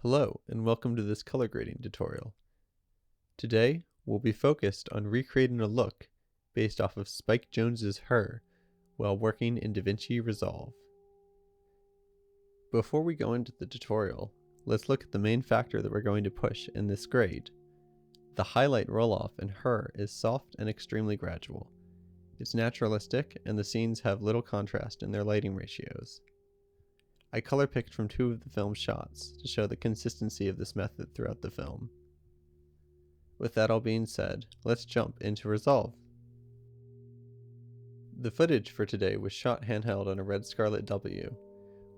Hello and welcome to this color grading tutorial. Today we'll be focused on recreating a look based off of Spike Jonze's Her while working in DaVinci Resolve. Before we go into the tutorial, let's look at the main factor that we're going to push in this grade. The highlight roll-off in Her is soft and extremely gradual. It's naturalistic and the scenes have little contrast in their lighting ratios. I color picked from two of the film's shots to show the consistency of this method throughout the film. With that all being said, let's jump into Resolve. The footage for today was shot handheld on a RED Scarlet-W,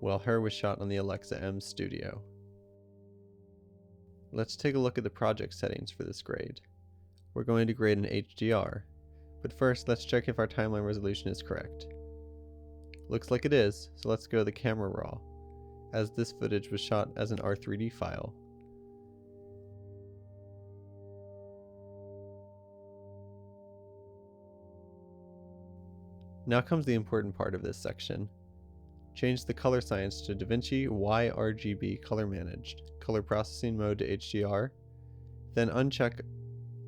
while Her was shot on the Alexa M Studio. Let's take a look at the project settings for this grade. We're going to grade in HDR, but first let's check if our timeline resolution is correct. Looks like it is, so let's go to the camera raw, as this footage was shot as an R3D file. Now comes the important part of this section. Change the color science to DaVinci YRGB Color Managed, Color Processing Mode to HDR, then uncheck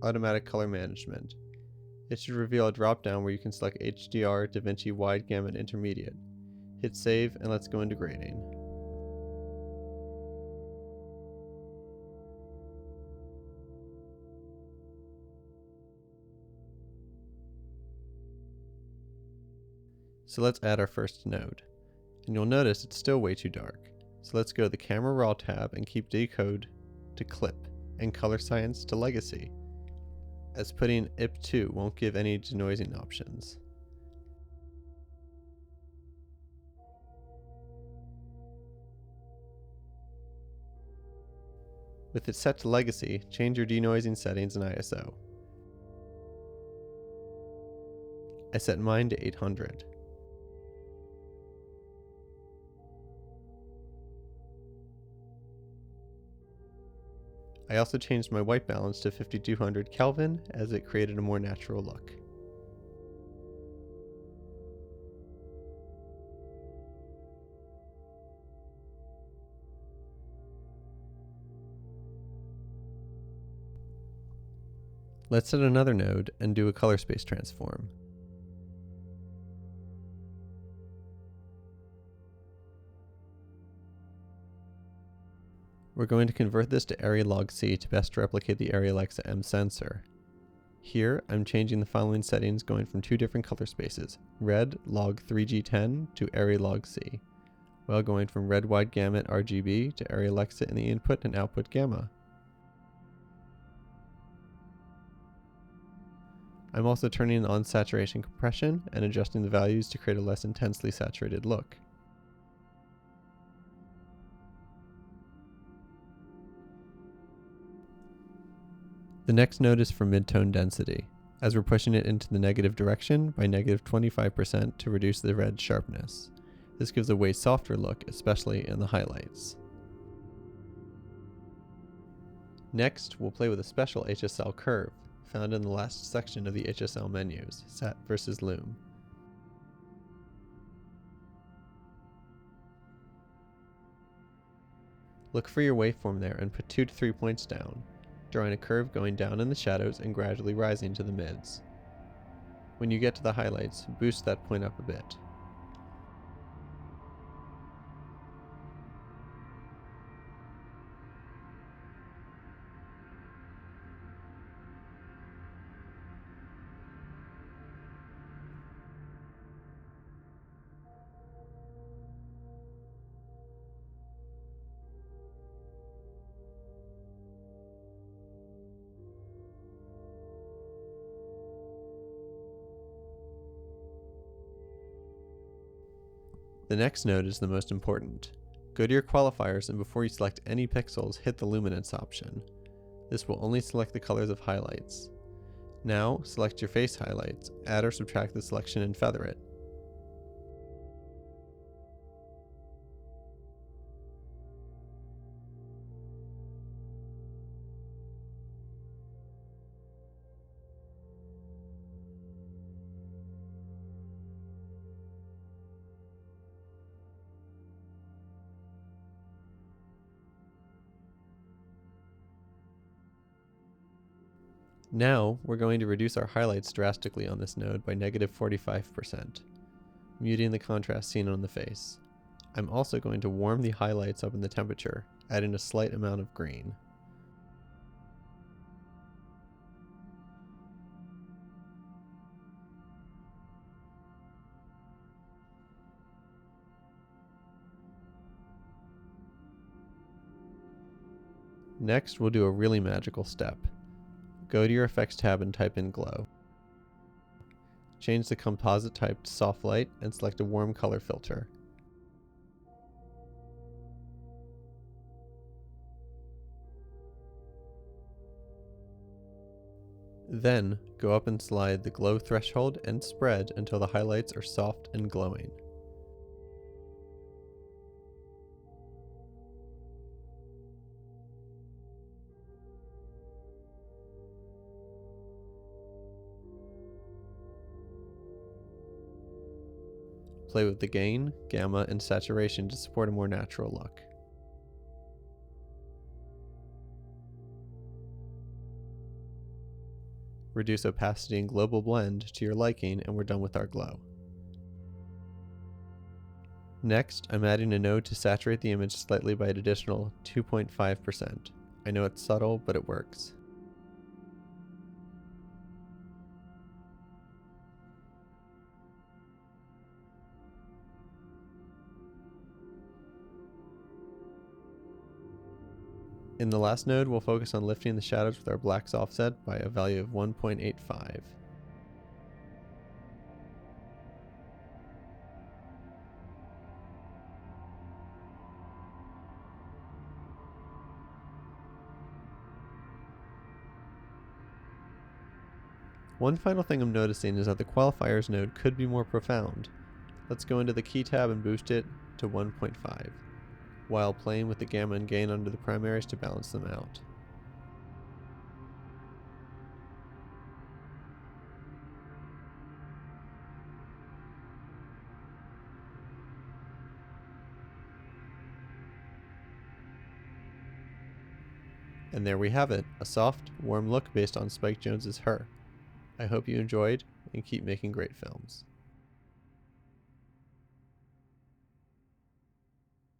Automatic Color Management. It should reveal a drop-down where you can select HDR DaVinci Wide Gamut Intermediate. Hit save and let's go into grading. So let's add our first node. And you'll notice it's still way too dark. So let's go to the Camera Raw tab and keep Decode to Clip and Color Science to Legacy, as putting IP2 won't give any denoising options. With it set to Legacy, change your denoising settings and ISO. I set mine to 800. I also changed my white balance to 5200 Kelvin as it created a more natural look. Let's set another node and do a color space transform. We're going to convert this to Arri log C to best replicate the Arri Alexa M sensor. Here, I'm changing the following settings going from two different color spaces, red log 3G10 to Arri log C, while going from red wide gamut RGB to Arri Alexa in the input and output gamma. I'm also turning on saturation compression and adjusting the values to create a less intensely saturated look. The next node is for midtone density, as we're pushing it into the negative direction by negative 25% to reduce the red sharpness. This gives a way softer look, especially in the highlights. Next, we'll play with a special HSL curve, found in the last section of the HSL menus, Sat versus Loom. Look for your waveform there and put 2 to 3 points down, drawing a curve going down in the shadows and gradually rising to the mids. When you get to the highlights, boost that point up a bit. The next node is the most important. Go to your qualifiers and before you select any pixels, hit the luminance option. This will only select the colors of highlights. Now, select your face highlights, add or subtract the selection and feather it. Now, we're going to reduce our highlights drastically on this node by -45%, muting the contrast seen on the face. I'm also going to warm the highlights up in the temperature, adding a slight amount of green. Next, we'll do a really magical step. Go to your Effects tab and type in Glow. Change the composite type to Soft Light and select a warm color filter. Then, go up and slide the glow threshold and spread until the highlights are soft and glowing. Play with the gain, gamma, and saturation to support a more natural look. Reduce opacity and global blend to your liking, and we're done with our glow. Next, I'm adding a node to saturate the image slightly by an additional 2.5%. I know it's subtle, but it works. In the last node, we'll focus on lifting the shadows with our blacks offset by a value of 1.85. One final thing I'm noticing is that the Qualifiers node could be more profound. Let's go into the Key tab and boost it to 1.5. while playing with the gamma and gain under the primaries to balance them out. And there we have it, a soft, warm look based on Spike Jonze's Her. I hope you enjoyed, and keep making great films.